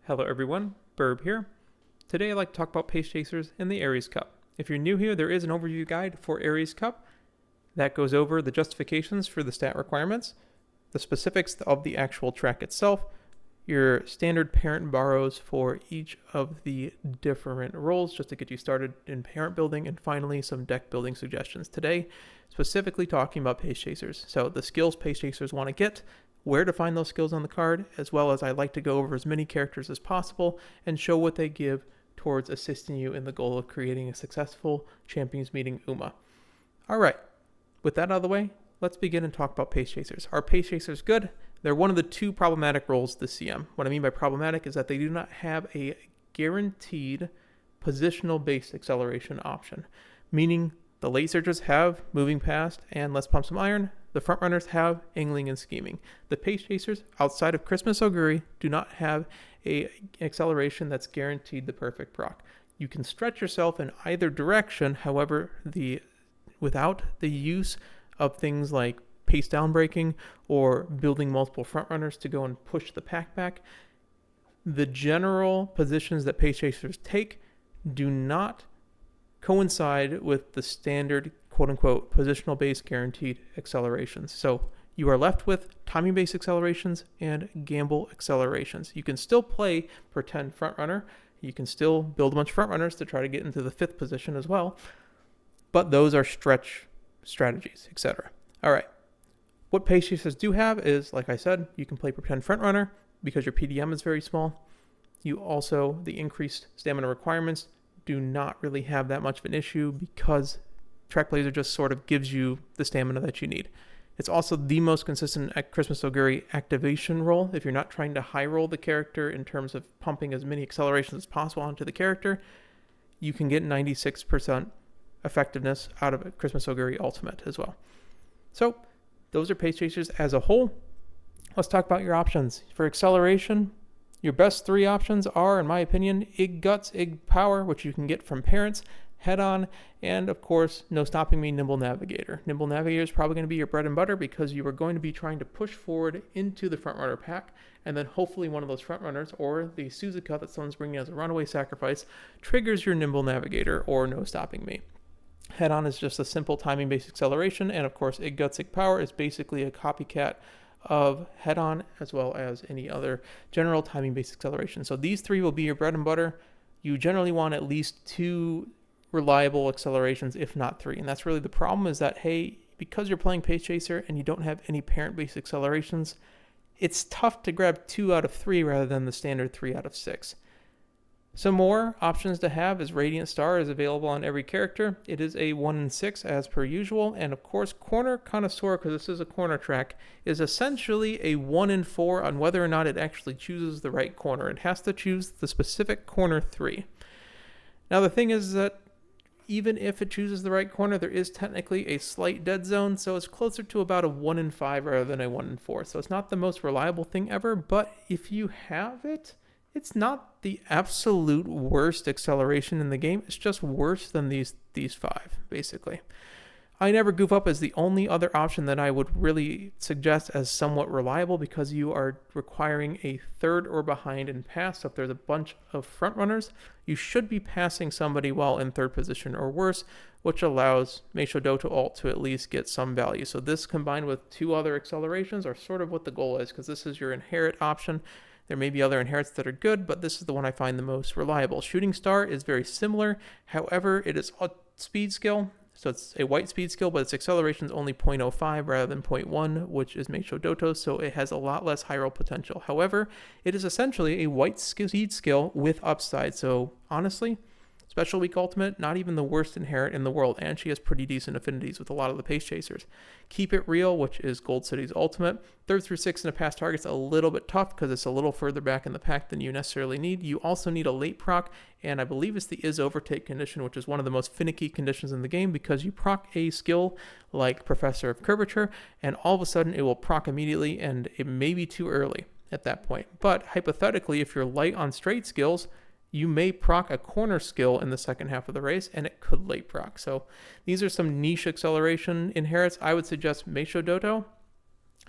Hello everyone, Burb here. Today I'd like to talk about Pace Chasers in the ARIES Cup. If you're new here, there is an overview guide for ARIES Cup that goes over the justifications for the stat requirements, the specifics of the actual track itself, your standard parent borrows for each of the different roles just to get you started in parent building, and finally some deck building suggestions. Today, specifically talking about Pace Chasers. So the skills Pace Chasers want to get, where to find those skills on the card, as well as I like to go over as many characters as possible and show what they give towards assisting you in the goal of creating a successful Champions Meeting UMA. Alright, with that out of the way, let's begin and talk about Pace Chasers. Are Pace Chasers good? They're one of the two problematic roles of the CM. What I mean by problematic is that they do not have a guaranteed positional-based acceleration option, meaning the late surgers have moving past and let's pump some iron. The front runners have angling and scheming. The Pace Chasers, outside of Christmas Oguri, do not have a acceleration that's guaranteed the perfect proc. You can stretch yourself in either direction, however, without the use of things like pace down breaking or building multiple front runners to go and push the pack back, the general positions that Pace Chasers take do not coincide with the standard quote-unquote positional-based guaranteed accelerations. So you are left with timing-based accelerations and gamble accelerations. You can still play pretend frontrunner. You can still build a bunch of frontrunners to try to get into the 5th position as well. But those are stretch strategies, etc. All right. What Pace Chasers do have is, like I said, you can play pretend frontrunner because your PDM is very small. You also, the increased stamina requirements do not really have that much of an issue because Track Blazer just sort of gives you the stamina that you need. It's also the most consistent at Christmas Oguri activation roll. If you're not trying to high roll the character in terms of pumping as many accelerations as possible onto the character, you can get 96% effectiveness out of Christmas Oguri Ultimate as well. So those are Pace Chasers as a whole. Let's talk about your options. For acceleration, your best 3 options are, in my opinion, Ig Guts, Ig Power, which you can get from parents, Head On, and of course, No Stopping Me, Nimble Navigator. Nimble Navigator is probably going to be your bread and butter because you are going to be trying to push forward into the front runner pack, and then hopefully one of those front runners or the Suzuka that someone's bringing as a runaway sacrifice triggers your Nimble Navigator or No Stopping Me. Head On is just a simple timing-based acceleration, and of course, Ig Guts, Ig Power is basically a copycat of Head On as well as any other general timing-based acceleration. So these 3 will be your bread and butter. You generally want at least 2 reliable accelerations, if not 3. And that's really the problem, is that, hey, because you're playing Pace Chaser and you don't have any parent-based accelerations, it's tough to grab 2 out of 3 rather than the standard 3 out of 6. Some more options to have is Radiant Star is available on every character. It is a 1 in 6 as per usual. And of course, Corner Connoisseur, because this is a corner track, is essentially a 1 in 4 on whether or not it actually chooses the right corner. It has to choose the specific corner 3. Now the thing is that even if it chooses the right corner, there is technically a slight dead zone, so it's closer to about a 1 in 5 rather than a 1 in 4. So it's not the most reliable thing ever, but if you have it, it's not the absolute worst acceleration in the game. It's just worse than these 5, basically. I Never Goof Up is the only other option that I would really suggest as somewhat reliable because you are requiring a 3rd or behind in pass. So if there's a bunch of front runners, you should be passing somebody while in 3rd position or worse, which allows Meisho Doto ult to at least get some value. So this combined with 2 other accelerations are sort of what the goal is, because this is your inherit option. There may be other inherits that are good, but this is the one I find the most reliable. Shooting Star is very similar. However, it is a speed skill. So it's a white speed skill, but its acceleration is only 0.05 rather than 0.1, which is Meisho Doto, so it has a lot less high roll potential. However, it is essentially a white speed skill with upside. So honestly, Special Week Ultimate, not even the worst inherit in the world, and she has pretty decent affinities with a lot of the Pace Chasers. Keep It Real, which is Gold City's ultimate. 3rd through 6th in a pass target's a little bit tough because it's a little further back in the pack than you necessarily need. You also need a late proc, and I believe it's the Is Overtake condition, which is one of the most finicky conditions in the game because you proc a skill like Professor of Curvature, and all of a sudden it will proc immediately, and it may be too early at that point. But hypothetically, if you're light on straight skills, you may proc a corner skill in the second half of the race, and it could late proc. So these are some niche acceleration inherits. I would suggest Meisho Doto.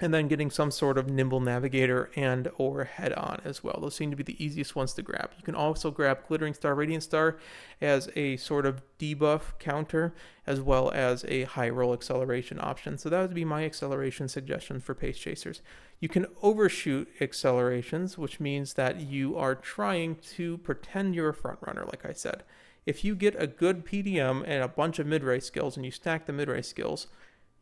and then getting some sort of nimble navigator and or head on as well. Those seem to be the easiest ones to grab. You can also grab Glittering Star, Radiant Star as a sort of debuff counter, as well as a high roll acceleration option. So that would be my acceleration suggestion for Pace Chasers. You can overshoot accelerations, which means that you are trying to pretend you're a front runner, like I said. If you get a good PDM and a bunch of mid-race skills and you stack the mid-race skills,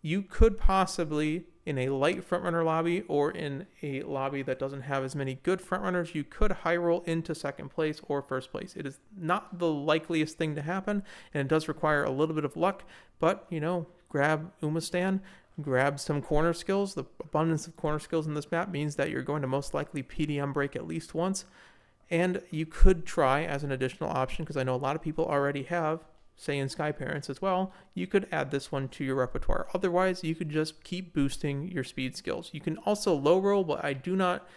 you could possibly, in a light frontrunner lobby or in a lobby that doesn't have as many good frontrunners, you could high roll into second place or first place. It is not the likeliest thing to happen, and it does require a little bit of luck, but, you know, grab Umastan, grab some corner skills. The abundance of corner skills in this map means that you're going to most likely PDM break at least once, and you could try as an additional option, because I know a lot of people already have, say in Sky Parents as well, you could add this one to your repertoire. Otherwise, you could just keep boosting your speed skills. You can also low roll, but I do not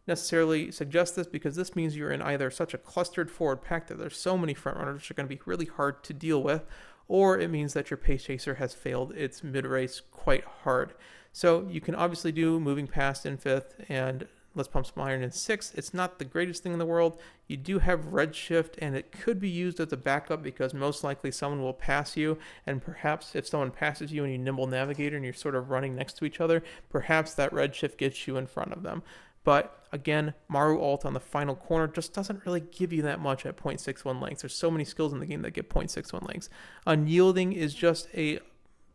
necessarily suggest this because this means you're in either such a clustered forward pack that there's so many front runners which are going to be really hard to deal with, or it means that your Pace Chaser has failed its mid-race quite hard. So you can obviously do Moving Past in 5th and Let's Pump Some Iron in 6th. It's not the greatest thing in the world. You do have Redshift, and it could be used as a backup because most likely someone will pass you, and perhaps if someone passes you and you nimble navigator and you're sort of running next to each other, perhaps that Redshift gets you in front of them. But again, Maru ult on the final corner just doesn't really give you that much at 0.61 lengths. There's so many skills in the game that get 0.61 lengths. Unyielding is just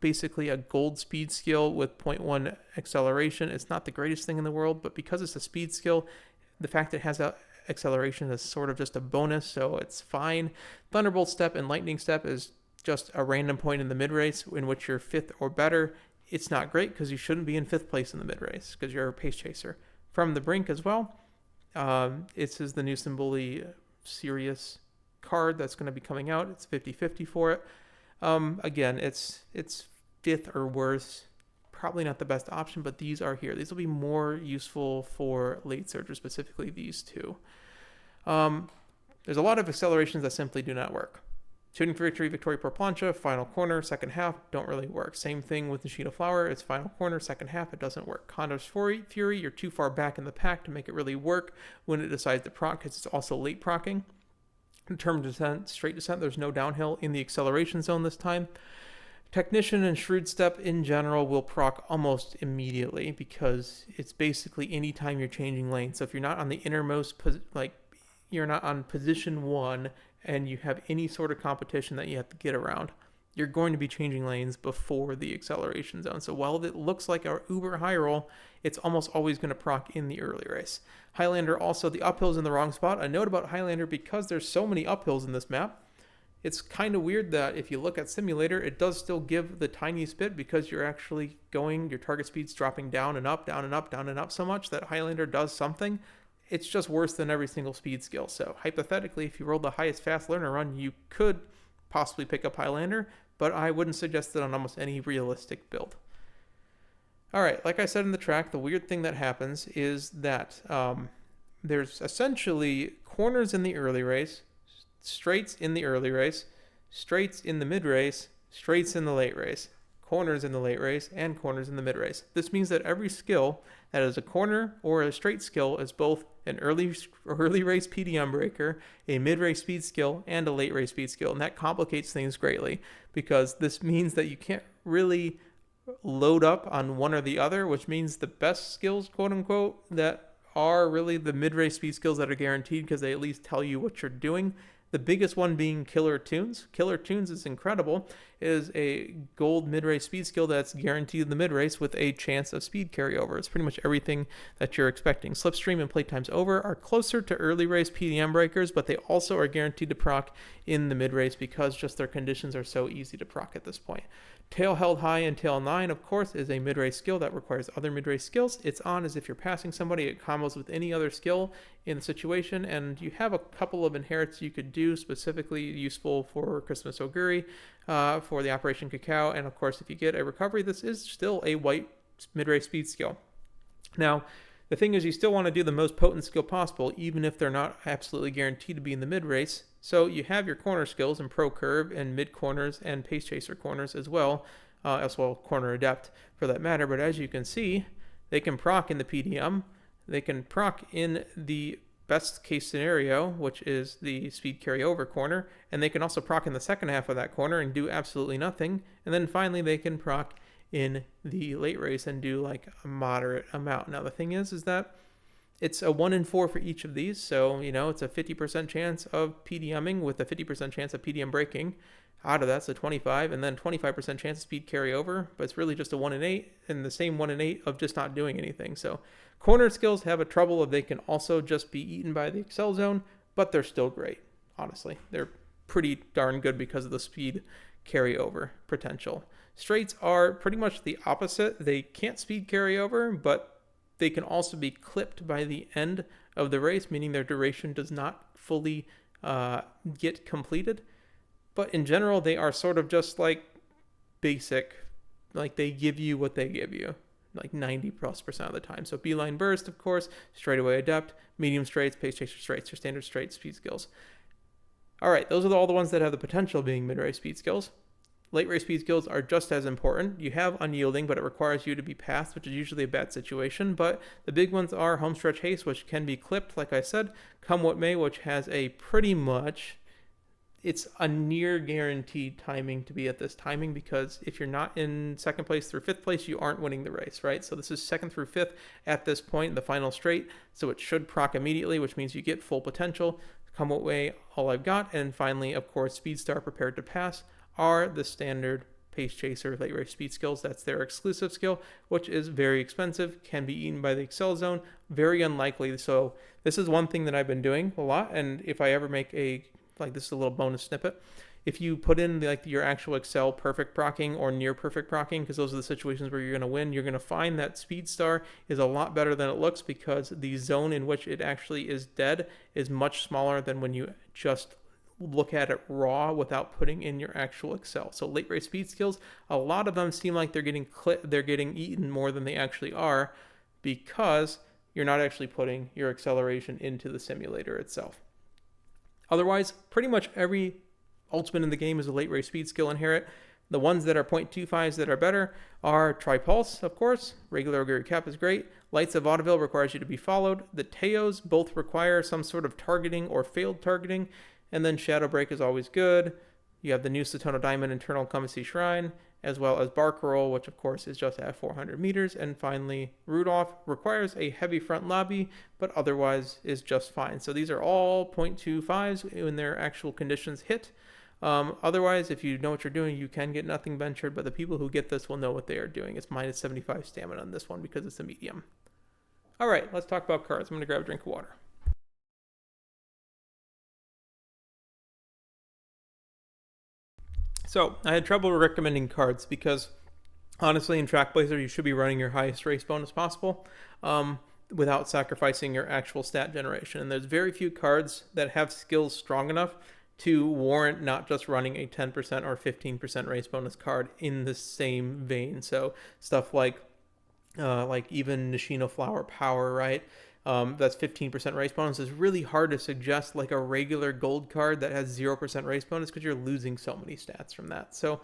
basically a gold speed skill with 0.1 acceleration. It's not the greatest thing in the world, but because it's a speed skill, the fact that it has acceleration is sort of just a bonus, so it's fine. Thunderbolt Step and Lightning Step is just a random point in the mid-race in which you're 5th or better. It's not great because you shouldn't be in 5th place in the mid-race because you're a Pace Chaser. From the Brink as well, this is the new Symboli Sirius card that's going to be coming out. It's 50-50 for it. Again, it's 5th or worse, probably not the best option, but these are here. These will be more useful for late surgers, specifically these two. There's a lot of accelerations that simply do not work. Shooting for Victory, Victoria por Plancha, final corner, second half, don't really work. Same thing with Nishida Flower, it's final corner, second half, it doesn't work. Condor's Fury, you're too far back in the pack to make it really work when it decides to proc, because it's also late procking. In terms of descent, straight descent, there's no downhill in the acceleration zone this time. Technician and Shrewd Step in general will proc almost immediately because it's basically any time you're changing lanes. So if you're not on the innermost, you're not on position 1 and you have any sort of competition that you have to get around, you're going to be changing lanes before the acceleration zone. So while it looks like our uber high roll, it's almost always going to proc in the early race. Highlander also, the uphill's in the wrong spot. A note about Highlander, because there's so many uphills in this map, it's kind of weird that if you look at Simulator, it does still give the tiniest bit because you're actually going, your target speed's dropping down and up, down and up, down and up so much that Highlander does something. It's just worse than every single speed skill. So hypothetically, if you rolled the highest fast learner run, you could possibly pick up Highlander, but I wouldn't suggest it on almost any realistic build. All right, like I said in the track, the weird thing that happens is that there's essentially corners in the early race, straights in the early race, straights in the mid race, straights in the late race, corners in the late race, and corners in the mid race. This means that every skill that is a corner or a straight skill is both an early race PDM breaker, a mid race speed skill, and a late race speed skill. And that complicates things greatly because this means that you can't really load up on one or the other, which means the best skills, quote unquote, that are really the mid race speed skills that are guaranteed because they at least tell you what you're doing. The biggest one being Killer Tunes. Killer Tunes is incredible. It is a gold mid-race speed skill that's guaranteed in the mid-race with a chance of speed carryover. It's pretty much everything that you're expecting. Slipstream and Playtime's Over are closer to early race PDM breakers, but they also are guaranteed to proc in the mid-race because just their conditions are so easy to proc at this point. Tail Held High and Tail 9, of course, is a mid-race skill that requires other mid-race skills. It's on as if you're passing somebody. It combos with any other skill in the situation, and you have a couple of inherits you could do, specifically useful for Christmas Oguri, for the Operation Cacao, and of course, if you get a recovery, this is still a white mid-race speed skill. Now, the thing is, you still want to do the most potent skill possible, even if they're not absolutely guaranteed to be in the mid-race. So you have your corner skills in Pro Curve and mid corners and Pace Chaser corners as well corner adept for that matter. But as you can see, they can proc in the PDM, they can proc in the best case scenario, which is the speed carryover corner, and they can also proc in the second half of that corner and do absolutely nothing. And then finally they can proc in the late race and do like a moderate amount. Now the thing is that it's a 1 in 4 for each of these, so it's a 50% chance of PDMing with a 50% chance of PDM breaking. Out of that's a 25, and then 25% chance of speed carryover, but it's really just a 1 in 8, and the same 1 in 8 of just not doing anything. So corner skills have a trouble of they can also just be eaten by the Excel zone, but they're still great, honestly. They're pretty darn good because of the speed carryover potential. Straights are pretty much the opposite. They can't speed carryover, but they can also be clipped by the end of the race, meaning their duration does not fully get completed. But in general, they are sort of just like basic, like they give you what they give you, like 90+% of the time. So beeline burst, of course, straightaway adept, medium straights, pace chaser straights, your standard straight speed skills. All right, those are all the ones that have the potential of being mid-race speed skills. Late race speed skills are just as important. You have unyielding, but it requires you to be passed, which is usually a bad situation. But the big ones are homestretch haste, which can be clipped, like I said, come what may, which has a pretty much, it's a near guaranteed timing to be at this timing, because if you're not in second place through fifth place, you aren't winning the race, right? So this is second through fifth at this point, the final straight. So it should proc immediately, which means you get full potential. Come what may, all I've got. And finally, of course, speed star, prepared to pass, are the standard pace chaser late race speed skills. That's their exclusive skill, which is very expensive, can be eaten by the Excel zone, very unlikely. So this is one thing that I've been doing a lot, and if I ever make this is a little bonus snippet, if you put in your actual Excel perfect procking or near perfect procking, because those are the situations where you're going to win, you're going to find that speed star is a lot better than it looks, because the zone in which it actually is dead is much smaller than when you just look at it raw without putting in your actual Excel. So late race speed skills, a lot of them seem like they're getting eaten more than they actually are, because you're not actually putting your acceleration into the simulator itself. Otherwise, pretty much every ultimate in the game is a late race speed skill inherit. The ones that are 0.25s that are better are Tripulse, of course. Regular Oguri Cap is great. Lights of Vaudeville requires you to be followed. The Teios both require some sort of targeting or failed targeting. And then Shadow Break is always good. You have the new Satono Diamond Internal Encompassy Shrine, as well as Bark Roll, which of course is just at 400 meters. And finally, Rudolf requires a heavy front lobby, but otherwise is just fine. So these are all 0.25s when their actual conditions hit. Otherwise, if you know what you're doing, you can get nothing ventured, but the people who get this will know what they are doing. It's minus 75 stamina on this one because it's a medium. All right, let's talk about cards. I'm going to grab a drink of water. So I had trouble recommending cards because honestly in Track Blazer you should be running your highest race bonus possible without sacrificing your actual stat generation. And there's very few cards that have skills strong enough to warrant not just running a 10% or 15% race bonus card in the same vein. So stuff like even Nishino Flower Power, right? That's 15% race bonus. Is really hard to suggest like a regular gold card that has 0% race bonus because you're losing so many stats from that. So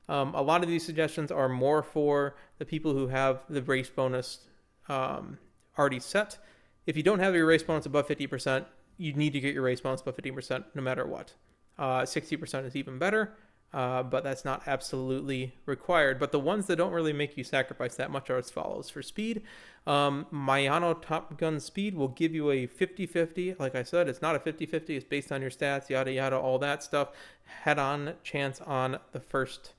a lot of these suggestions are more for the people who have the race bonus already set. If you don't have your race bonus above 50%, you need to get your race bonus above 50% no matter what. 60% is even better. But that's not absolutely required. But the ones that don't really make you sacrifice that much are as follows. For speed, Mayano Top Gun Speed will give you a 50-50. Like I said, it's not a 50-50. It's based on your stats, yada yada, all that stuff. Head-on chance on the first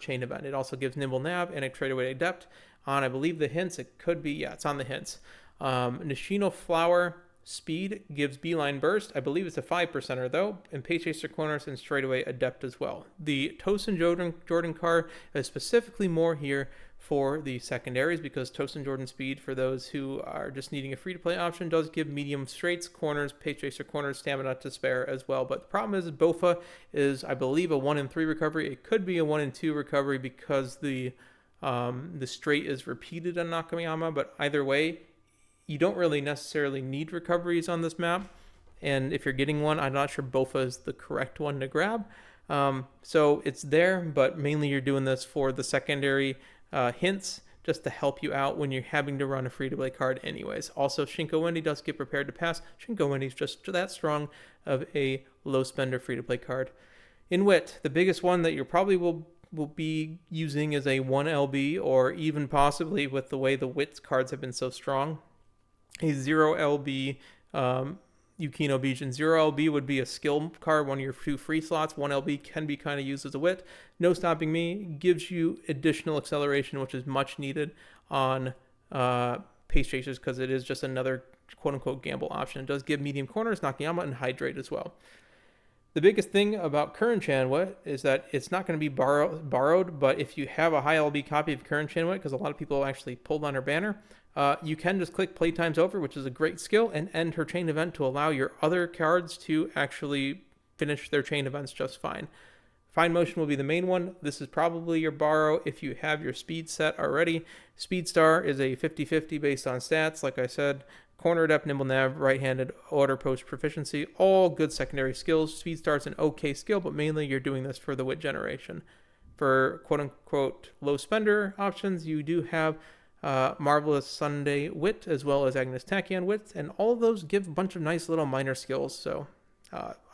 chain event. It also gives Nimble Nav and a Tradeaway Adept on, I believe, the hints. It could be, yeah, it's on the hints. Nishino Flower Speed gives Beeline Burst. I believe it's a 5%er though, and Pace Chaser Corners and Straightaway Adept as well. The Tosen Jordan card is specifically more here for the secondaries because Tosen Jordan Speed, for those who are just needing a free-to-play option, does give medium straights, corners, Pace Chaser Corners, stamina to spare as well. But the problem is Bofa is, I believe, a 1 in 3 recovery. It could be a 1 in 2 recovery because the straight is repeated on Nakamiyama, but either way, you don't really necessarily need recoveries on this map. And if you're getting one, I'm not sure Bofa is the correct one to grab. So it's there, but mainly you're doing this for the secondary hints just to help you out when you're having to run a free-to-play card anyways. Also, Shinko Wendy does get prepared to pass. Shinko Wendy's just that strong of a low spender free-to-play card. In Wit, the biggest one that you probably will be using is a 1LB, or even possibly with the way the Wit cards have been so strong, a 0LB Yukino Bijin. 0LB would be a skill card, one of your 2 free slots. 1LB can be kind of used as a Wit. No Stopping Me gives you additional acceleration, which is much needed on Pace Chasers because it is just another quote-unquote gamble option. It does give medium corners, Nakayama, and Hydrate as well. The biggest thing about Current Chanwit is that it's not going to be borrowed, but if you have a high LB copy of Current Chanwit, because a lot of people actually pulled on her banner, you can just click Playtime's Over, which is a great skill, and end her chain event to allow your other cards to actually finish their chain events just fine. Fine Motion will be the main one. This is probably your borrow if you have your speed set already. Speed Star is a 50-50 based on stats, like I said. Corner Adept, Nimble Nav, Right-Handed, Order Post Proficiency, all good secondary skills. Speed Star's an okay skill, but mainly you're doing this for the Wit generation. For quote-unquote low spender options, you do have Marvelous Sunday Wit, as well as Agnes Tachyon Wit, and all of those give a bunch of nice little minor skills, so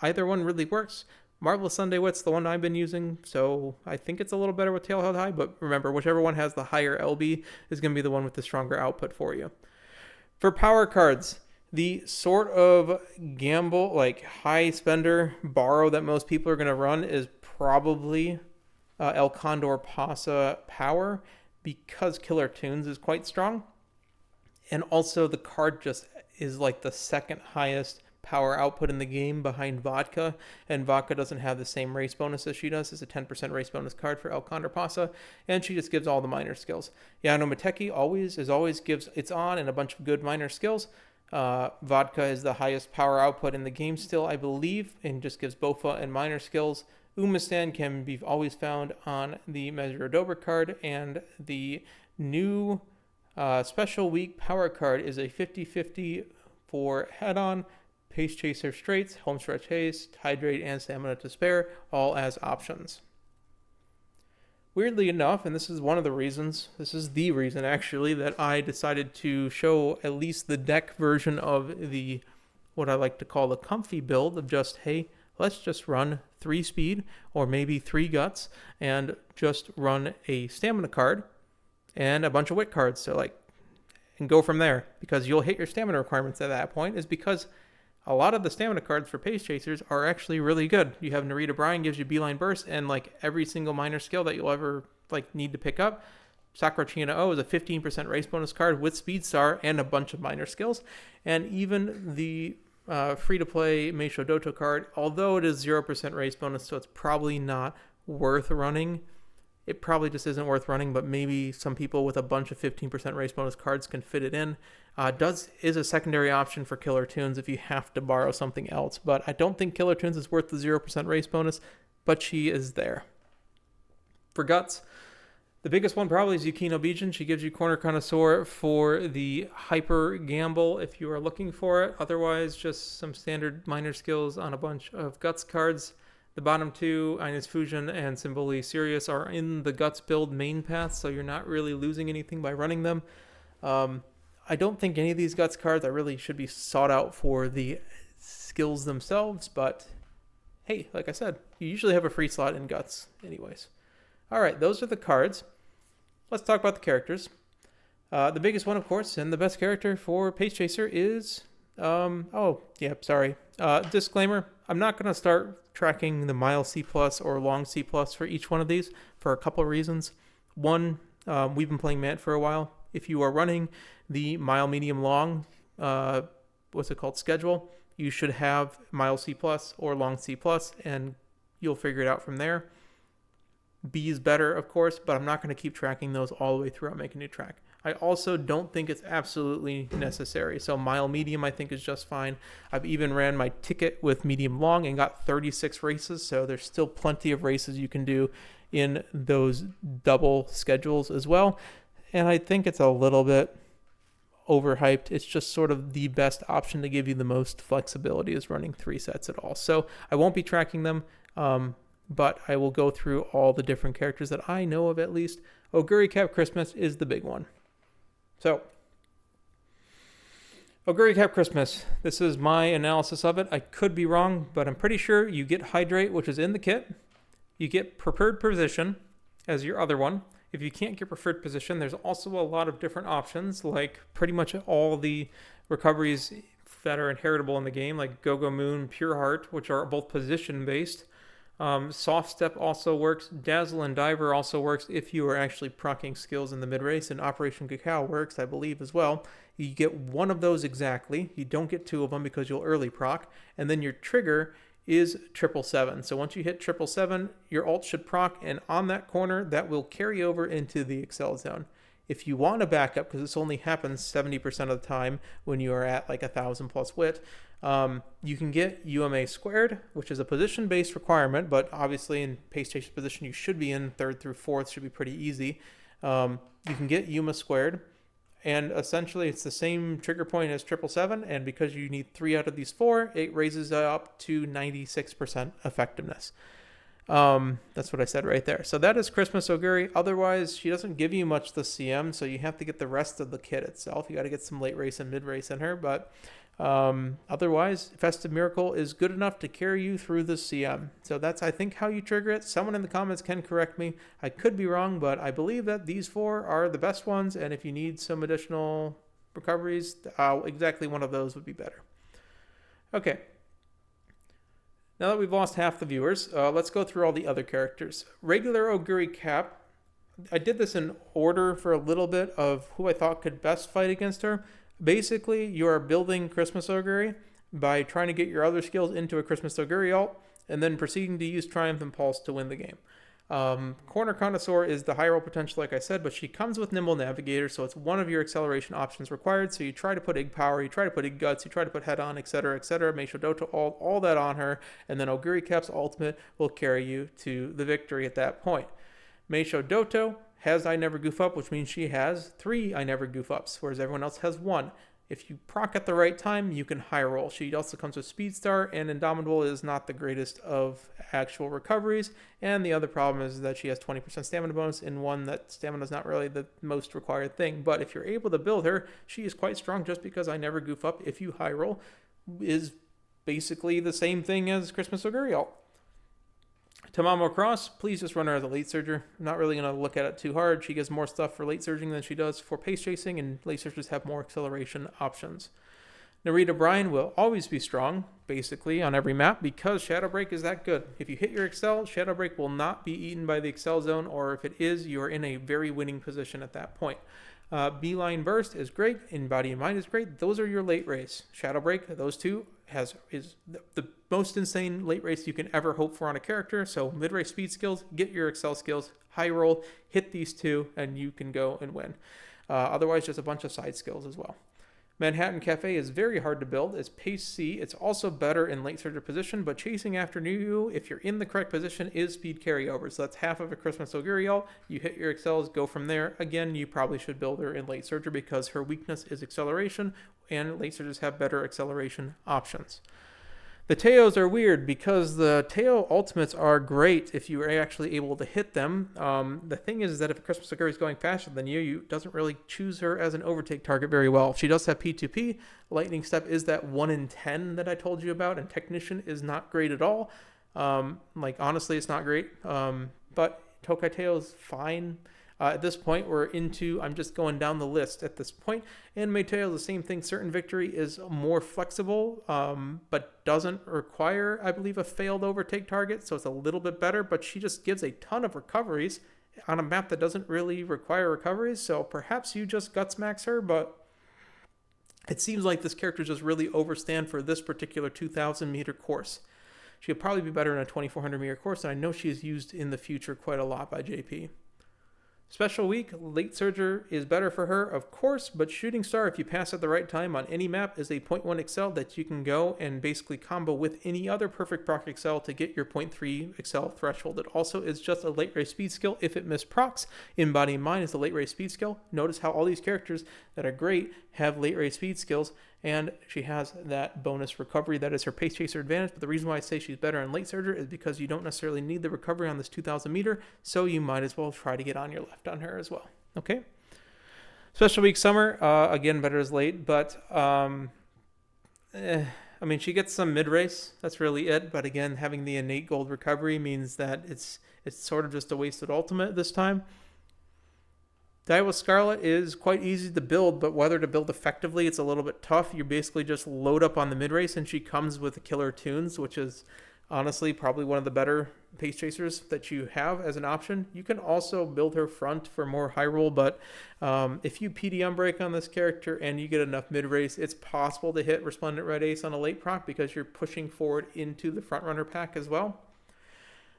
either one really works. Marvelous Sunday Wit's the one I've been using, so I think it's a little better with Tail Held High, but remember, whichever one has the higher LB is going to be the one with the stronger output for you. For power cards, the sort of gamble, like high spender borrow that most people are going to run is probably El Condor Pasa Power, because Killer Tunes is quite strong. And also the card just is like the second highest power output in the game behind Vodka, and Vodka doesn't have the same race bonus as she does. It's a 10% race bonus card for El Condor Pasa, and she just gives all the minor skills. Yano Mateki always gives its on and a bunch of good minor skills. Vodka is the highest power output in the game still, I believe, and just gives Bofa and minor skills. Umastan can be always found on the Mejiro Doto card, and the new special week power card is a 50-50 for head-on, Pace Chaser Straights, Home Stretch Haste, Hydrate, and Stamina to Spare, all as options. Weirdly enough, and this is the reason actually, that I decided to show at least the deck version of the, what I like to call the comfy build of just, hey, let's just run 3 speed or maybe 3 guts and just run a stamina card and a bunch of wit cards. So and go from there, because you'll hit your stamina requirements at that point, is because a lot of the stamina cards for Pace Chasers are actually really good. You have Narita Brian gives you Beeline Burst and every single minor skill that you'll ever need to pick up. Sakura Chiyono O is a 15% race bonus card with Speed Star and a bunch of minor skills. And even the free-to-play Meisho Doto card, although it is 0% race bonus, so it's probably not worth running. It probably just isn't worth running, but maybe some people with a bunch of 15% race bonus cards can fit it in. Is a secondary option for Killer Tunes if you have to borrow something else, but I don't think Killer Tunes is worth the 0% race bonus, but she is there. For guts, the biggest one probably is Yukino Bijin. She gives you Corner Connoisseur for the hyper gamble if you are looking for it. Otherwise, just some standard minor skills on a bunch of guts cards. The bottom 2, Ines Fusion and Symboli Sirius, are in the Guts build main path, so you're not really losing anything by running them. I don't think any of these Guts cards really should be sought out for the skills themselves, but hey, like I said, you usually have a free slot in Guts anyways. Alright, those are the cards. Let's talk about the characters. The biggest one, of course, and the best character for Pace Chaser is... disclaimer, I'm not going to start tracking the mile C+ or long C+ for each one of these for a couple of reasons. One, we've been playing Matt for a while. If you are running the mile, medium, long, schedule, you should have mile C+ or long C+, and you'll figure it out from there. B is better, of course, but I'm not going to keep tracking those all the way through. I'll make a new track. I also don't think it's absolutely necessary. So mile medium I think is just fine. I've even ran my ticket with medium long and got 36 races. So there's still plenty of races you can do in those double schedules as well. And I think it's a little bit overhyped. It's just sort of the best option to give you the most flexibility is running 3 sets at all. So I won't be tracking them. but I will go through all the different characters that I know of at least. Oguri Cap Christmas is the big one. So, Oguri Cap Christmas. This is my analysis of it. I could be wrong, but I'm pretty sure you get Hydrate, which is in the kit. You get Preferred Position as your other one. If you can't get Preferred Position, there's also a lot of different options, like pretty much all the recoveries that are inheritable in the game, like Go-Go Moon, Pure Heart, which are both position-based. Soft Step also works. Dazzle and Diver also works if you are actually proccing skills in the mid-race, and Operation Cacao works, I believe, as well. You get one of those exactly. You don't get two of them because you'll early proc, and then your trigger is 777. So once you hit 777, your ult should proc, and on that corner, that will carry over into the Excel Zone. If you want a backup, because this only happens 70% of the time when you are at like 1,000 plus wit, you can get UMA squared, which is a position-based requirement, but obviously in pace chaser position, you should be in 3rd through 4th, should be pretty easy. You can get UMA squared, and essentially it's the same trigger point as 777, and because you need 3 out of these 4, it raises up to 96% effectiveness. That's what I said right there. So that is Christmas Oguri. Otherwise, she doesn't give you much the CM, so you have to get the rest of the kit itself. You got to get some late race and mid race in her, but otherwise, Festive Miracle is good enough to carry you through the CM. So that's, I think, how you trigger it. Someone in the comments can correct me. I could be wrong, but I believe that these 4 are the best ones, and if you need some additional recoveries, exactly one of those would be better. Okay. Now that we've lost half the viewers, let's go through all the other characters. Regular Oguri Cap. I did this in order for a little bit of who I thought could best fight against her. Basically, you are building Christmas Oguri by trying to get your other skills into a Christmas Oguri ult, and then proceeding to use Triumph and Pulse to win the game. Corner Connoisseur is the high roll potential, like I said, but she comes with Nimble Navigator, so it's one of your acceleration options required. So you try to put Egg Power, you try to put Egg Guts, you try to put Head On, etc., etc., Meisho Doto, all that on her, and then Oguri Cap's ultimate will carry you to the victory at that point. Meisho Doto has I Never Goof Up, which means she has 3 I Never Goof Ups, whereas everyone else has 1. If you proc at the right time, you can high roll. She also comes with Speed Star, and Indomitable is not the greatest of actual recoveries. And the other problem is that she has 20% stamina bonus in one that stamina is not really the most required thing. But if you're able to build her, she is quite strong just because I Never Goof Up, if you high roll, is basically the same thing as Christmas Oguri ult. Tamamo Cross, please just run her as a late surger. I'm not really going to look at it too hard. She gets more stuff for late surging than she does for pace chasing, and late surgers have more acceleration options. Narita Brian will always be strong, basically, on every map because Shadow Break is that good. If you hit your Excel, Shadow Break will not be eaten by the Excel Zone, or if it is, you are in a very winning position at that point. Beeline Burst is great, and Body and Mind is great. Those are your late race. Shadow Break, those two, is the most insane late race you can ever hope for on a character. So mid-race speed skills, get your Excel skills, high roll, hit these 2, and you can go and win. Otherwise, just a bunch of side skills as well. Manhattan Cafe is very hard to build. It's pace C. It's also better in late surger position, but chasing after you, if you're in the correct position, is speed carryover. So that's half of a Christmas Oguri ult. You hit your Excels, go from there. Again, you probably should build her in late surger because her weakness is acceleration, and late surgers have better acceleration options. The Teos are weird because the Teo ultimates are great if you are actually able to hit them. The thing is that if a Christmas Oguri is going faster than you doesn't really choose her as an overtake target very well. She does have P2P. Lightning Step is that 1 in 10 that I told you about, and Technician is not great at all. Honestly, it's not great. But Tokai Teio is fine. At this point, I'm just going down the list at this point. And Meiteo is the same thing. Certain Victory is more flexible, but doesn't require, I believe, a failed overtake target. So it's a little bit better, but she just gives a ton of recoveries on a map that doesn't really require recoveries. So perhaps you just guts max her, but it seems like this character just really overstand for this particular 2,000 meter course. She would probably be better in a 2,400 meter course, and I know she is used in the future quite a lot by JP. Special Week, Late Surger is better for her, of course, but Shooting Star, if you pass at the right time on any map, is a 0.1 Excel that you can go and basically combo with any other perfect proc Excel to get your 0.3 Excel threshold. It also is just a late race speed skill if it misprocs. In Body and Mind is a late race speed skill. Notice how all these characters that are great have late race speed skills, And she has that bonus recovery that is her pace chaser advantage. But the reason why I say she's better in late surger is because you don't necessarily need the recovery on this 2,000 meter, so you might as well try to get on your left on her as well. Okay. Special week summer, again, better as late, but I mean, she gets some mid-race. That's really it. But again, having the innate gold recovery means that it's sort of just a wasted ultimate this time. Daiwa Scarlet is quite easy to build, but whether to build effectively, it's a little bit tough. You basically just load up on the mid-race, and she comes with the killer tunes, which is honestly probably one of the better pace chasers that you have as an option. You can also build her front for more high roll, but if you PDM break on this character and you get enough mid-race, it's possible to hit Resplendent Red Ace on a late proc because you're pushing forward into the front runner pack as well.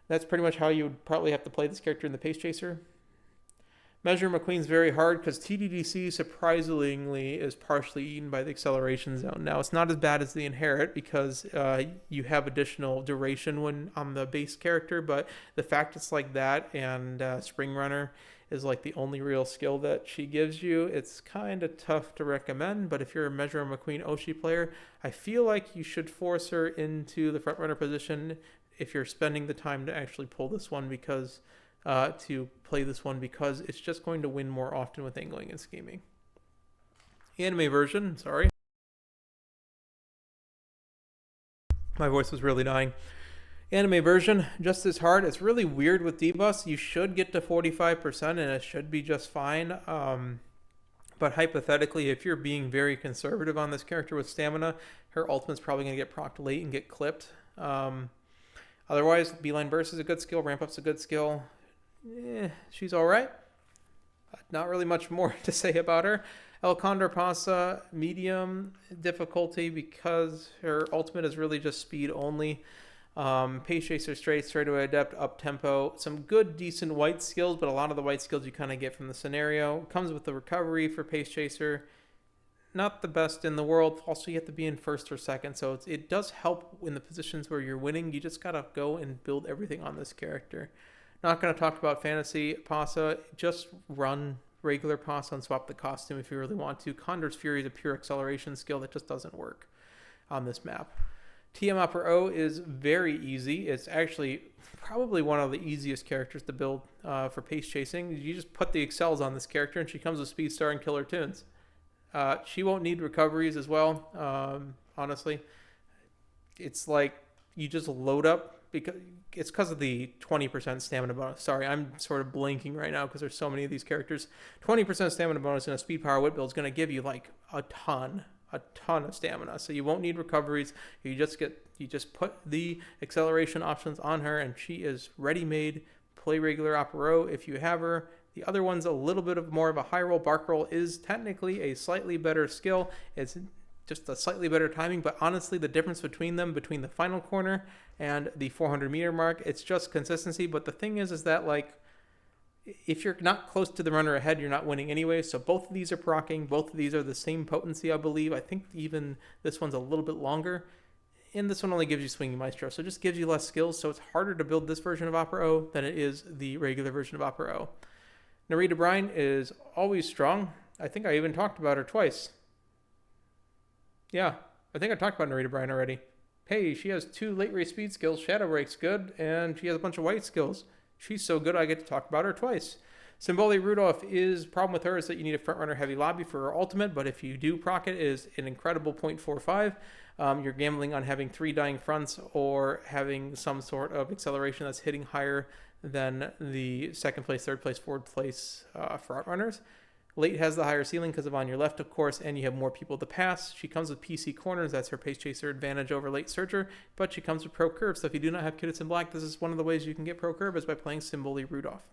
That's pretty much how you would probably have to play this character in the pace chaser. Mejiro McQueen's very hard because TDDC surprisingly is partially eaten by the acceleration zone. Now, it's not as bad as the Inherit because you have additional duration when on the base character, but the fact it's like that and Spring Runner is like the only real skill that she gives you, it's kind of tough to recommend. But if you're a Mejiro McQueen Oshi player, I feel like you should force her into the front runner position if you're spending the time to actually pull this one because to play this one because it's just going to win more often with angling and scheming. Anime version, sorry. My voice was really dying. Anime version, just as hard. It's really weird with debuffs. You should get to 45% and it should be just fine. But hypothetically, if you're being very conservative on this character with stamina, her ultimate's probably going to get procced late and get clipped. Otherwise, Beeline Burst is a good skill. Ramp Up's a good skill. She's all right. Not really much more to say about her. El Condor Pasa, medium difficulty because her ultimate is really just speed only. Pace Chaser straightaway adept, up tempo. Some good, decent white skills, but a lot of the white skills you kind of get from the scenario. Comes with the recovery for Pace Chaser. Not the best in the world. Also, you have to be in first or second, so it does help in the positions where you're winning. You just gotta go and build everything on this character. Not gonna talk about fantasy Pasa. Just run regular Pasa and swap the costume if you really want to. Condor's Fury is a pure acceleration skill that just doesn't work on this map. TM Upper O is very easy. It's actually probably one of the easiest characters to build for pace chasing. You just put the excels on this character and she comes with Speed Star and Killer Tunes. She won't need recoveries as well, honestly. It's like you just load up because of the 20% stamina bonus. Sorry, I'm sort of blanking right now because there's so many of these characters. 20% stamina bonus in a speed power whip build is going to give you like a ton of stamina. So you won't need recoveries. You just put the acceleration options on her and she is ready-made. Play regular Opero if you have her. The other one's a little bit more of a high roll. Bark roll is technically a slightly better skill. It's just a slightly better timing, but honestly, the difference between them, between the final corner and the 400 meter mark, it's just consistency. But the thing is that like, if you're not close to the runner ahead, you're not winning anyway. So both of these are proccing. Both of these are the same potency, I believe. I think even this one's a little bit longer. And this one only gives you Swinging Maestro, so it just gives you less skills. So it's harder to build this version of Opera O than it is the regular version of Opera O. Narita Brian is always strong. I think I even talked about her twice. Yeah, I think I talked about Narita Brian already. Hey, she has 2 late race speed skills. Shadow Break's good, and she has a bunch of white skills. She's so good I get to talk about her twice. Symboli Rudolf problem with her is that you need a front runner heavy lobby for her ultimate, but if you do proc it is an incredible 0.45. You're gambling on having 3 dying fronts or having some sort of acceleration that's hitting higher than the second place, third place, fourth place front runners. Late has the higher ceiling because of on your left, of course, and you have more people to pass. She comes with PC corners. That's her pace chaser advantage over late searcher, but she comes with pro curve. So if you do not have Kittits in black, this is one of the ways you can get pro curve is by playing Symboli Rudolf.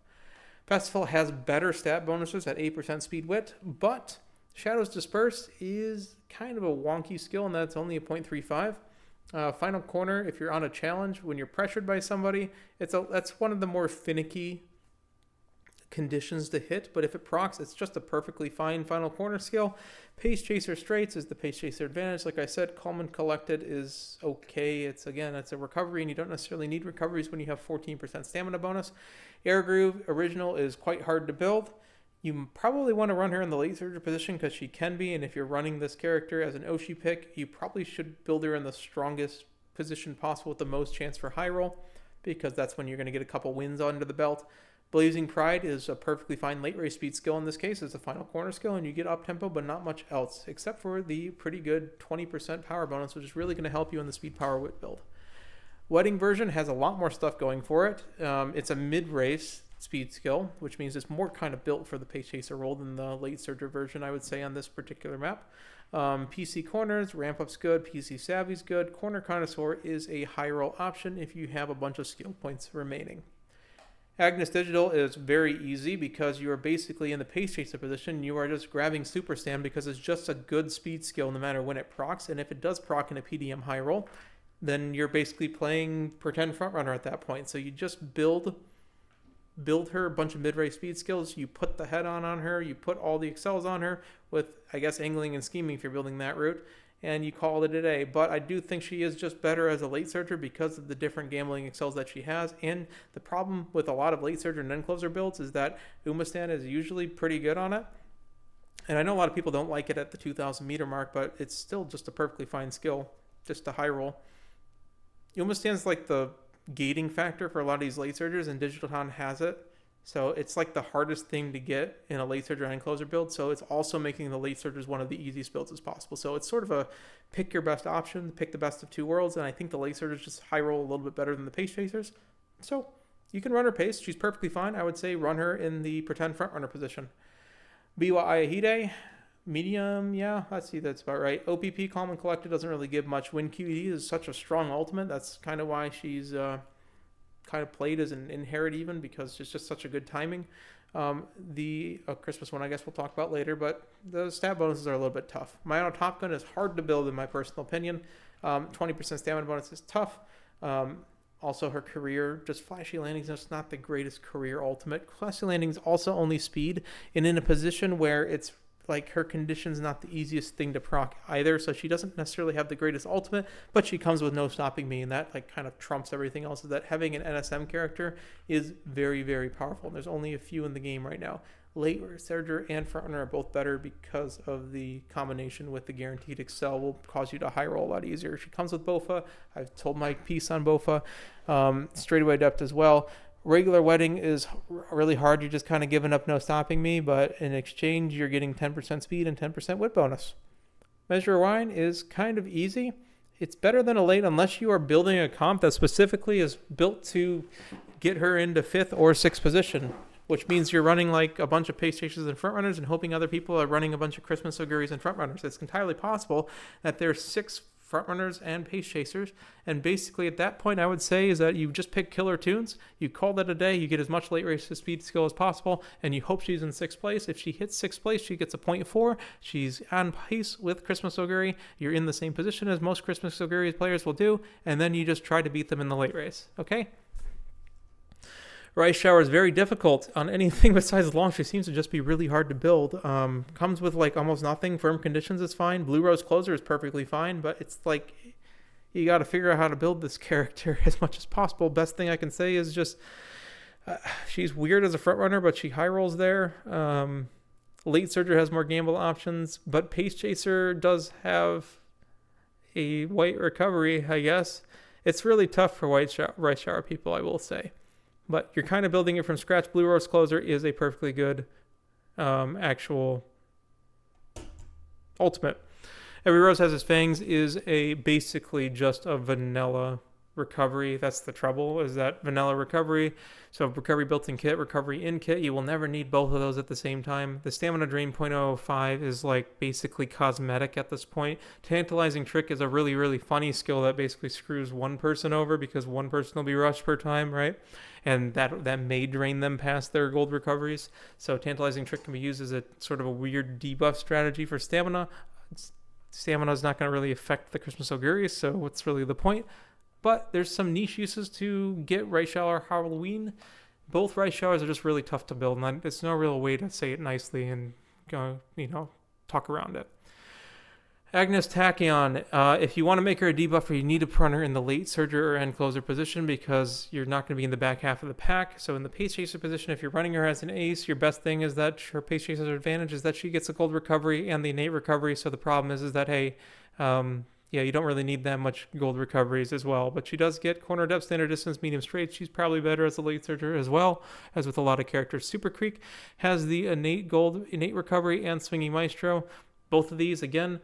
Festival has better stat bonuses at 8% speed wit, but Shadows Disperse is kind of a wonky skill, and that's only a 0.35. Final corner, if you're on a challenge, when you're pressured by somebody, that's one of the more finicky conditions to hit, but if it procs, it's just a perfectly fine final corner skill. Pace Chaser Straights is the Pace Chaser advantage. Like I said, Calm and Collected is okay. It's a recovery, and you don't necessarily need recoveries when you have 14% stamina bonus. Air Groove Original is quite hard to build. You probably want to run her in the late surger position because she can be, and if you're running this character as an Oshi pick, you probably should build her in the strongest position possible with the most chance for high roll, because that's when you're going to get a couple wins under the belt. Blazing Pride is a perfectly fine late race speed skill in this case. It's a final corner skill, and you get up tempo, but not much else, except for the pretty good 20% power bonus, which is really going to help you in the speed power wit build. Wedding version has a lot more stuff going for it. It's a mid-race speed skill, which means it's more kind of built for the pace chaser role than the late surger version, I would say, on this particular map. PC corners, ramp up's good, PC savvy's good. Corner connoisseur is a high roll option if you have a bunch of skill points remaining. Agnes Digital is very easy because you are basically in the pace chaser position. You are just grabbing Super Stand because it's just a good speed skill no matter when it procs. And if it does proc in a PDM high roll, then you're basically playing pretend frontrunner at that point. So you just build her a bunch of mid-race speed skills. You put the head on her. You put all the excels on her with, I guess, angling and scheming if you're building that route. And you call it a day. But I do think she is just better as a late surger because of the different gambling excels that she has. And the problem with a lot of late surger and end closer builds is that Umamusume is usually pretty good on it. And I know a lot of people don't like it at the 2,000 meter mark, but it's still just a perfectly fine skill, just a high roll. Umamusume is like the gating factor for a lot of these late surgers, and Digital Town has it. So it's like the hardest thing to get in a late surger and closer build. So it's also making the late surgers one of the easiest builds as possible. So it's sort of a pick your best option, pick the best of two worlds. And I think the late surgers just high roll a little bit better than the pace chasers. So you can run her pace. She's perfectly fine. I would say run her in the pretend front runner position. Biwa Hayahide, medium. Yeah, let's see. That's about right. OPP, Calm and Collected, doesn't really give much. Win QED is such a strong ultimate. That's kind of why she's kind of played as an inherit even, because it's just such a good timing. The Christmas one I guess we'll talk about later, but the stat bonuses are a little bit tough. My Auto Top Gun is hard to build in my personal opinion. 20% stamina bonus is tough. Also her career, just flashy landings, that's not the greatest career ultimate. Flashy landings also only speed, and in a position where it's like her condition's not the easiest thing to proc either, so she doesn't necessarily have the greatest ultimate, but she comes with no stopping me, and that like kind of trumps everything else. Is that having an NSM character is very, very powerful, and there's only a few in the game right now. Late surger and frontrunner are both better because of the combination with the guaranteed excel will cause you to high roll a lot easier. She comes with Bofa. I've told my piece on Bofa. Straightaway adept as well. Regular wedding is really hard. You're just kind of giving up no stopping me, but in exchange, you're getting 10% speed and 10% wit bonus. Mejiro Ryan is kind of easy. It's better than a late unless you are building a comp that specifically is built to get her into 5th or 6th position, which means you're running like a bunch of pace chasers and front runners and hoping other people are running a bunch of Christmas Oguris and front runners. It's entirely possible that there's 6 front runners and pace chasers, and basically at that point I would say is that you just pick killer tunes, you call that a day, you get as much late race speed skill as possible, and you hope she's in 6th place. If she hits 6th place, she gets a 0.4. She's on pace with Christmas Oguri. You're in the same position as most Christmas Oguri players will do, and then you just try to beat them in the late race. Okay? Rice Shower is very difficult on anything besides launch. It seems to just be really hard to build. Comes with like almost nothing. Firm conditions is fine. Blue Rose Closer is perfectly fine, but it's like you got to figure out how to build this character as much as possible. Best thing I can say is just she's weird as a front runner, but she high rolls there. Late Surger has more gamble options, but Pace Chaser does have a white recovery, I guess. It's really tough for Rice Shower people, I will say. But you're kind of building it from scratch. Blue Rose Closer is a perfectly good actual ultimate. Every Rose Has Its Fangs is basically just a vanilla recovery. That's the trouble, is that vanilla recovery. So recovery built in kit, recovery in kit. You will never need both of those at the same time. The Stamina Drain 0.05 is like basically cosmetic at this point. Tantalizing Trick is a really, really funny skill that basically screws one person over because one person will be rushed per time, right? And that may drain them past their gold recoveries. So Tantalizing Trick can be used as a sort of a weird debuff strategy for stamina. Stamina is not going to really affect the Christmas Oguri, so what's really the point? But there's some niche uses to get Rice Shower Halloween. Both Rice Showers are just really tough to build, and there's no real way to say it nicely and go, talk around it. Agnes Tachyon, if you want to make her a debuffer, you need to put her in the late surger or end closer position because you're not going to be in the back half of the pack. So in the pace chaser position, if you're running her as an ace, your best thing is that her pace chaser's advantage is that she gets a gold recovery and the innate recovery. So the problem is that, hey, yeah, you don't really need that much gold recoveries as well. But she does get corner depth, standard distance, medium straight. She's probably better as a late surger as well, as with a lot of characters. Super Creek has the innate gold, innate recovery, and swinging maestro. Both of these, again,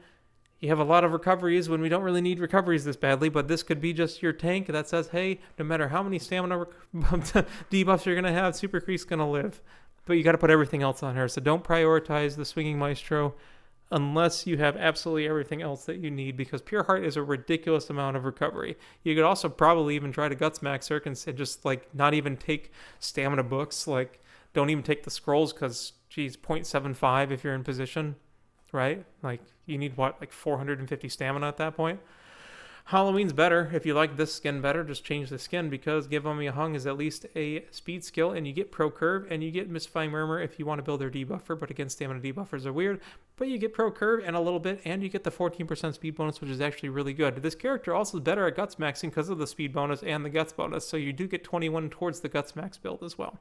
you have a lot of recoveries when we don't really need recoveries this badly, but this could be just your tank that says, hey, no matter how many stamina debuffs you're going to have, Super Creek's going to live. But you got to put everything else on her. So don't prioritize the swinging maestro unless you have absolutely everything else that you need, because Pure Heart is a ridiculous amount of recovery. You could also probably even try to Guts Max her and just like not even take stamina books. Like don't even take the scrolls because, geez, 0.75 if you're in position. Right? Like, you need what, like 450 stamina at that point? Halloween's better. If you like this skin better, just change the skin because Give Me a Hung is at least a speed skill, and you get Pro Curve, and you get Mystifying Murmur if you want to build their debuffer, but again, stamina debuffers are weird. But you get Pro Curve and a little bit, and you get the 14% speed bonus, which is actually really good. This character also is better at Guts Maxing because of the speed bonus and the Guts bonus, so you do get 21 towards the Guts Max build as well.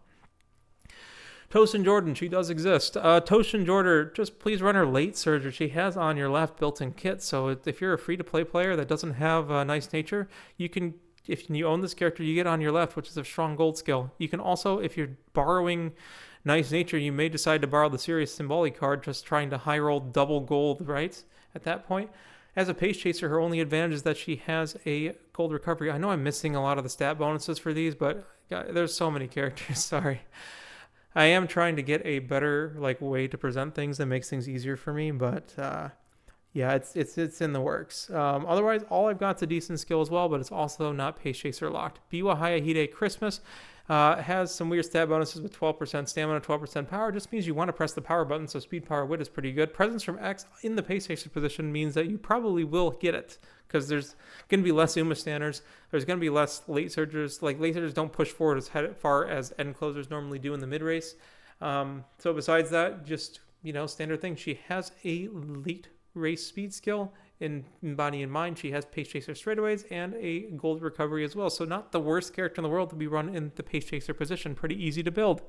Tosen Jordan, she does exist. Tosen Jordan, just please run her late surger. She has on your left built-in kit, so if you're a free-to-play player that doesn't have nice nature, you can, if you own this character, you get on your left, which is a strong gold skill. You can also, if you're borrowing nice nature, you may decide to borrow the Serious Symboli card, just trying to high roll double gold, right? At that point. As a pace chaser, her only advantage is that she has a gold recovery. I know I'm missing a lot of the stat bonuses for these, but God, there's so many characters, sorry. I am trying to get a better way to present things that makes things easier for me, but yeah, it's in the works. Otherwise, all I've got is a decent skill as well, but it's also not pace chaser locked. Biwa Hayahide Christmas has some weird stat bonuses with 12% stamina, 12% power. Just means you want to press the power button, so speed, power, wit is pretty good. Presence from X in the pace chaser position means that you probably will get it, because there's going to be less Uma standards. There's going to be less late surgers. Late surgers don't push forward as far as end closers normally do in the mid race. So besides that, just, standard thing. She has a late race speed skill in body and mind. She has pace chaser straightaways and a gold recovery as well. So not the worst character in the world to be run in the pace chaser position. Pretty easy to build.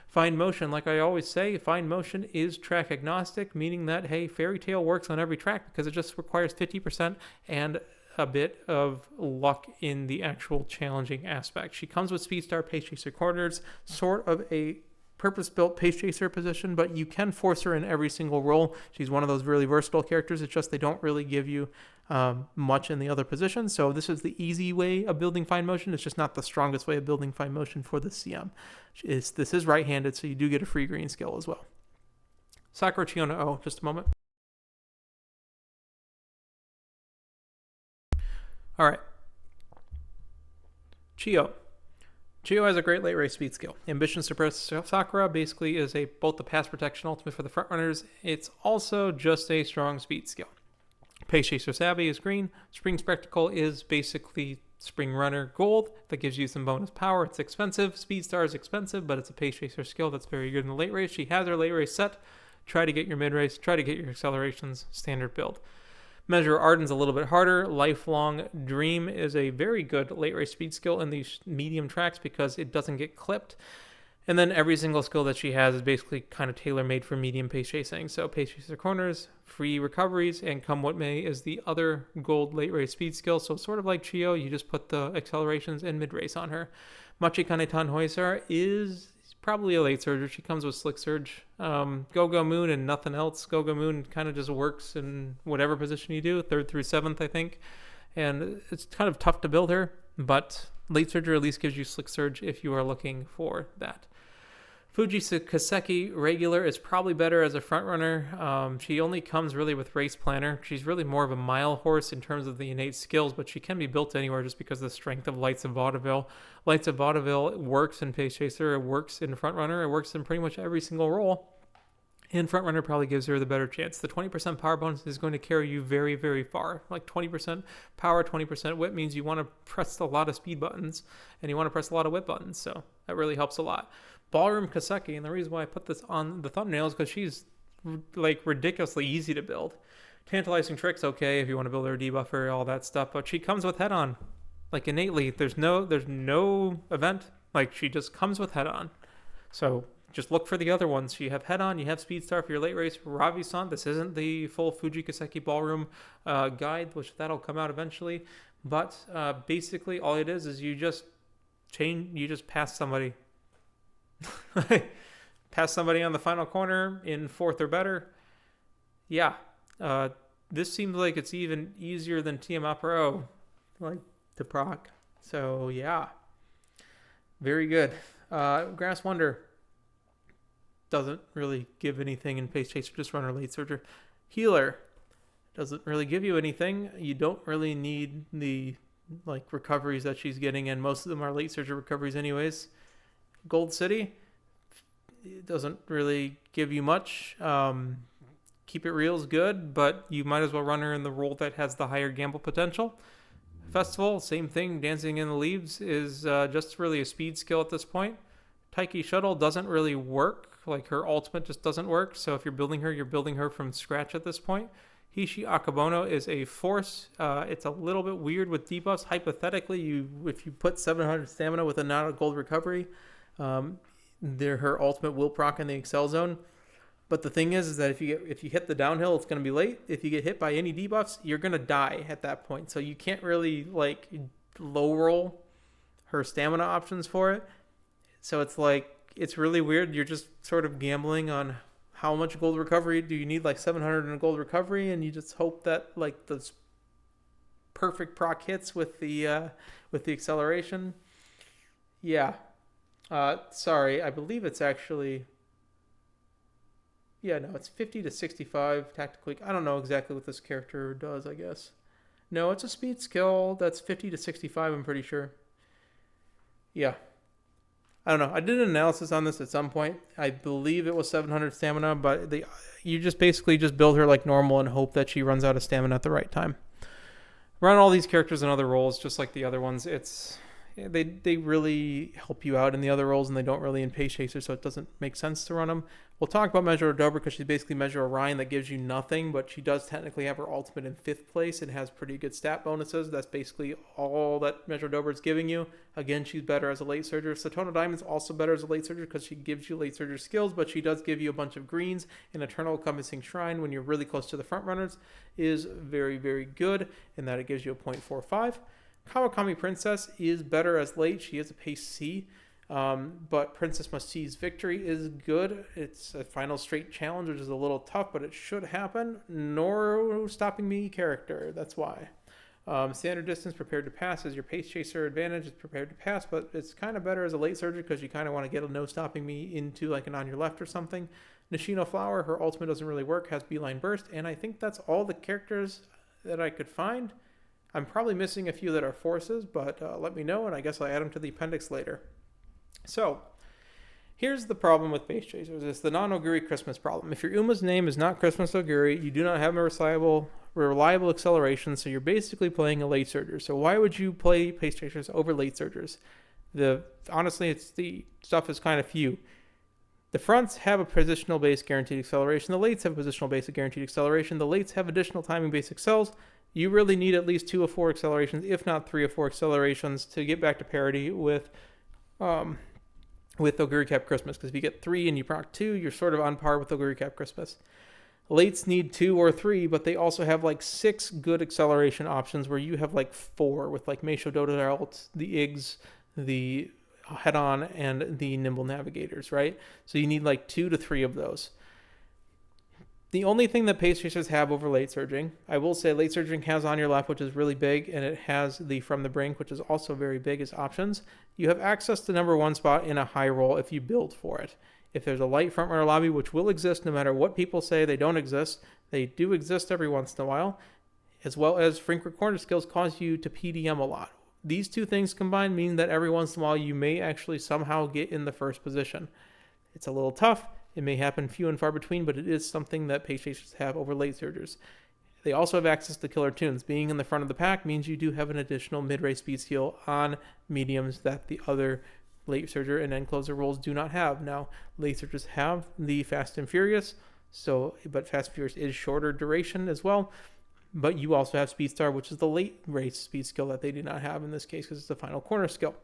Find motion, like I always say, find motion is track agnostic, meaning that, hey, Fairy Tail works on every track because it just requires 50% and a bit of luck in the actual challenging aspect. She comes with Speedstar Pace Chaser corners, sort of a purpose-built Pace Chaser position, but you can force her in every single role. She's one of those really versatile characters. It's just they don't really give you much in the other positions. So this is the easy way of building fine motion. It's just not the strongest way of building fine motion for the CM. This is right-handed, so you do get a free green skill as well. Sakura Chiyono O, just a moment. All right. Chiyo has a great late race speed skill. Ambition Suppress Sakura basically is both the pass protection ultimate for the frontrunners. It's also just a strong speed skill. Pace Chaser Savvy is green. Spring Spectacle is basically Spring Runner gold. That gives you some bonus power. It's expensive. Speed Star is expensive, but it's a Pace Chaser skill that's very good in the late race. She has her late race set. Try to get your mid race. Try to get your accelerations. Standard build. Measure Arden's a little bit harder. Lifelong Dream is a very good late race speed skill in these medium tracks because it doesn't get clipped. And then every single skill that she has is basically kind of tailor-made for medium pace chasing. So pace chaser corners, free recoveries, and Come What May is the other gold late race speed skill. So sort of like Chiyo, you just put the accelerations and mid-race on her. Machikane Tanhoisar is probably a late surger. She comes with Slick Surge, Go-Go Moon, and nothing else. Go-Go Moon kind of just works in whatever position you do, 3rd through 7th, I think. And it's kind of tough to build her, but late surger at least gives you Slick Surge if you are looking for that. Fuji Kiseki regular is probably better as a front runner. She only comes really with Race Planner. She's really more of a mile horse in terms of the innate skills, but she can be built anywhere just because of the strength of Lights of Vaudeville. Lights of Vaudeville works in Pace Chaser, it works in front runner, it works in pretty much every single role. And front runner probably gives her the better chance. The 20% power bonus is going to carry you very, very far. Like 20% power, 20% whip means you want to press a lot of speed buttons and you want to press a lot of whip buttons. So that really helps a lot. Ballroom Kiseki, and the reason why I put this on the thumbnail is because she's like ridiculously easy to build. Tantalizing Trick's okay if you want to build her debuffer, all that stuff, but she comes with head on. Like innately, there's no event. Like she just comes with head on. So just look for the other ones. You have head on, you have speed star for your late race. Ravi-san, this isn't the full Fuji Kiseki ballroom guide, which that'll come out eventually. But basically, all it is you just pass somebody. Pass somebody on the final corner in fourth or better. Yeah. This seems like it's even easier than TM Pro, like to proc. So yeah, very good. Grass Wonder doesn't really give anything in Pace Chaser, just runner late surger. Healer doesn't really give you anything. You don't really need the like recoveries that she's getting, and most of them are late surger recoveries anyways. Gold City, it doesn't really give you much. Keep It Real is good, but you might as well run her in the role that has the higher gamble potential. Festival, same thing. Dancing in the Leaves is just really a speed skill at this point. Taiki Shuttle doesn't really work. Like her ultimate just doesn't work. So if you're building her from scratch at this point. Hishi Akebono is a force. It's a little bit weird with debuffs. Hypothetically, if you put 700 stamina with a not a gold recovery, her ultimate will proc in the Excel zone. But the thing is that if you hit the downhill, it's going to be late. If you get hit by any debuffs, you're going to die at that point. So you can't really like low roll her stamina options for it. So it's really weird. You're just sort of gambling on how much gold recovery do you need, like 700 in a gold recovery, and you just hope that like the perfect proc hits with the acceleration. Yeah. Sorry, I believe it's actually. Yeah, no, it's 50 to 65 tactically. I don't know exactly what this character does, I guess. No, it's a speed skill that's 50 to 65, I'm pretty sure. Yeah. I don't know. I did an analysis on this at some point. I believe it was 700 stamina, but you just basically just build her like normal and hope that she runs out of stamina at the right time. Run all these characters in other roles, just like the other ones. They really help you out in the other roles, and they don't really in Pace Chaser, so it doesn't make sense to run them. We'll talk about Mejiro Doto because she's basically Mejiro Ryan that gives you nothing, but she does technically have her ultimate in 5th place and has pretty good stat bonuses. That's basically all that Mejiro Doto is giving you. Again, she's better as a late surger. Satono Diamond's also better as a late surger because she gives you late surger skills, but she does give you a bunch of greens. And Eternal Encompassing Shrine, when you're really close to the front runners, is very, very good in that it gives you a 0.45. Kawakami Princess is better as late. She is a pace C, but Princess Must Seize Victory is good. It's a final straight challenge, which is a little tough, but it should happen. No Stopping Me character, that's why. Standard Distance, Prepared to Pass is your Pace Chaser advantage. It's Prepared to Pass, but it's kind of better as a late surger because you kind of want to get a No Stopping Me into like an On Your Left or something. Nishino Flower, her ultimate doesn't really work, has Beeline Burst, and I think that's all the characters that I could find. I'm probably missing a few that are forces, but let me know, and I guess I'll add them to the appendix later. So, here's the problem with Pace Chasers. It's the non-Oguri Christmas problem. If your Uma's name is not Christmas Oguri, you do not have a reliable acceleration, so you're basically playing a late surger. So why would you play Pace Chasers over late surgers? Honestly, the stuff is kind of few. The fronts have a positional-based guaranteed acceleration. The lates have a positional-based guaranteed acceleration. The lates have additional timing-based accels. You really need at least 2 of 4 accelerations, if not 3 of 4 accelerations, to get back to parity with Oguri Cap Christmas. Because if you get 3 and you proc 2, you're sort of on par with Oguri Cap Christmas. Lates need 2 or 3, but they also have like 6 good acceleration options where you have like 4 with like Meisho Doto, the Iggs, the Head-On, and the Nimble Navigators, right? So you need like 2 to 3 of those. The only thing that Pace Chasers have over late surging, I will say late surging has On Your Left, which is really big, and it has the From the Brink, which is also very big as options. You have access to number 1 spot in a high roll if you build for it. If there's a light front runner lobby, which will exist no matter what people say they don't exist, they do exist every once in a while, as well as Frink Corner skills cause you to PDM a lot. These two things combined mean that every once in a while you may actually somehow get in the first position. It's a little tough. It may happen few and far between, but it is something that Pace Chasers have over late surgers. They also have access to killer tunes. Being in the front of the pack means you do have an additional mid-race speed skill on mediums that the other late surger and end closer roles do not have. Now, late surgers have the Fast and Furious, So, but Fast and Furious is shorter duration as well. But you also have Speed Star, which is the late race speed skill that they do not have in this case because it's the final corner skill.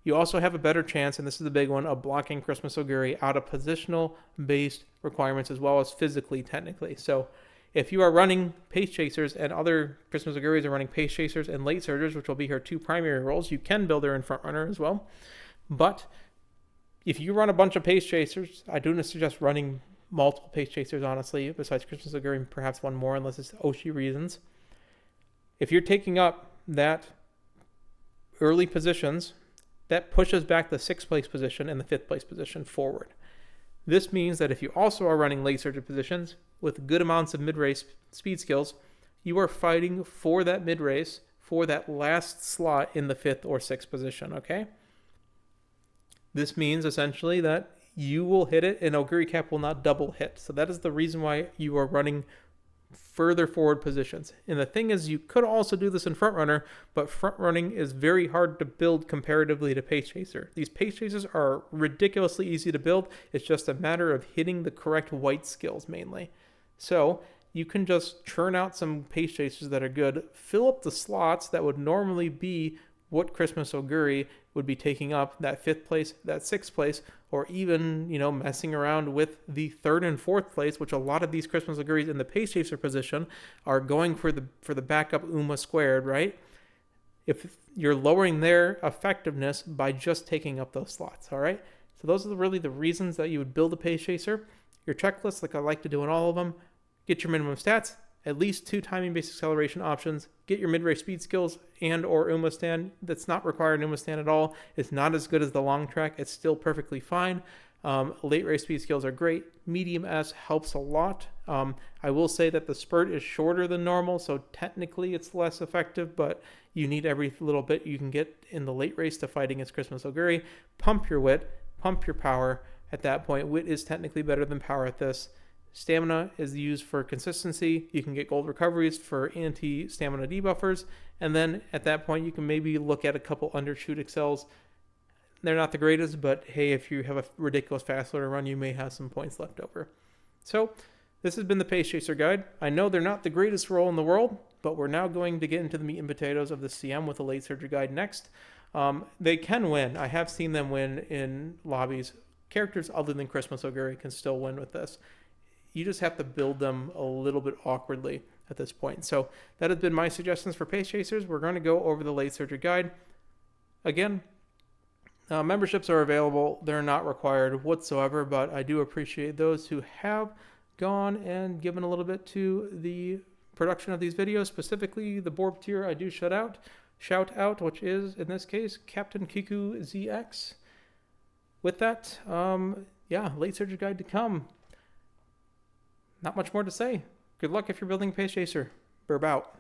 You also have a better chance, and this is the big one, of blocking Christmas Oguri out of positional-based requirements as well as physically, technically. So if you are running Pace Chasers and other Christmas Oguris are running Pace Chasers and Late Surgers, which will be her two primary roles, you can build her in Front Runner as well. But if you run a bunch of Pace Chasers, I do suggest running multiple Pace Chasers, honestly, besides Christmas Oguri, perhaps one more, unless it's Oshi reasons. If you're taking up that early positions, that pushes back the 6th place position and the 5th place position forward. This means that if you also are running late surge positions with good amounts of mid-race speed skills, you are fighting for that mid-race, for that last slot in the 5th or 6th position, okay? This means essentially that you will hit it and Oguri Cap will not double hit. So that is the reason why you are running further forward positions. And the thing is, you could also do this in Front Runner, but Front Running is very hard to build comparatively to Pace Chaser. These Pace Chasers are ridiculously easy to build. It's just a matter of hitting the correct white skills mainly. So you can just churn out some Pace Chasers that are good, fill up the slots that would normally be what Christmas Oguri would be taking up, that 5th place, that 6th place, or even, messing around with the 3rd and 4th place, which a lot of these Christmas Oguris in the Pace Chaser position are going for the backup Uma squared, right? If you're lowering their effectiveness by just taking up those slots, all right? So those are really the reasons that you would build a Pace Chaser. Your checklist, like I like to do in all of them, get your minimum stats, at least 2 timing-based acceleration options, get your mid-race speed skills and or Uma stand. That's not required in Uma stand at all. It's not as good as the long track. It's still perfectly fine. Late race speed skills are great. Medium S helps a lot. I will say that the spurt is shorter than normal, so technically it's less effective, but you need every little bit you can get in the late race to fight against Christmas Oguri. Pump your wit, pump your power. At that point, wit is technically better than power at this. Stamina is used for consistency. You can get gold recoveries for anti-stamina debuffers. And then at that point, you can maybe look at a couple undershoot excels. They're not the greatest, but hey, if you have a ridiculous fast loader run, you may have some points left over. So this has been the Pace Chaser Guide. I know they're not the greatest role in the world, but we're now going to get into the meat and potatoes of the CM with the Late Surgery Guide next. They can win. I have seen them win in lobbies. Characters other than Christmas Oguri can still win with this. You just have to build them a little bit awkwardly at this point. So that has been my suggestions for Pace Chasers. We're going to go over the Late Surgery Guide. Again, memberships are available. They're not required whatsoever, but I do appreciate those who have gone and given a little bit to the production of these videos, specifically the Borb tier I do shout out, which is, in this case, Captain Kiku ZX. With that, Late Surgery Guide to come. Not much more to say. Good luck if you're building Pace Chaser. Burb out.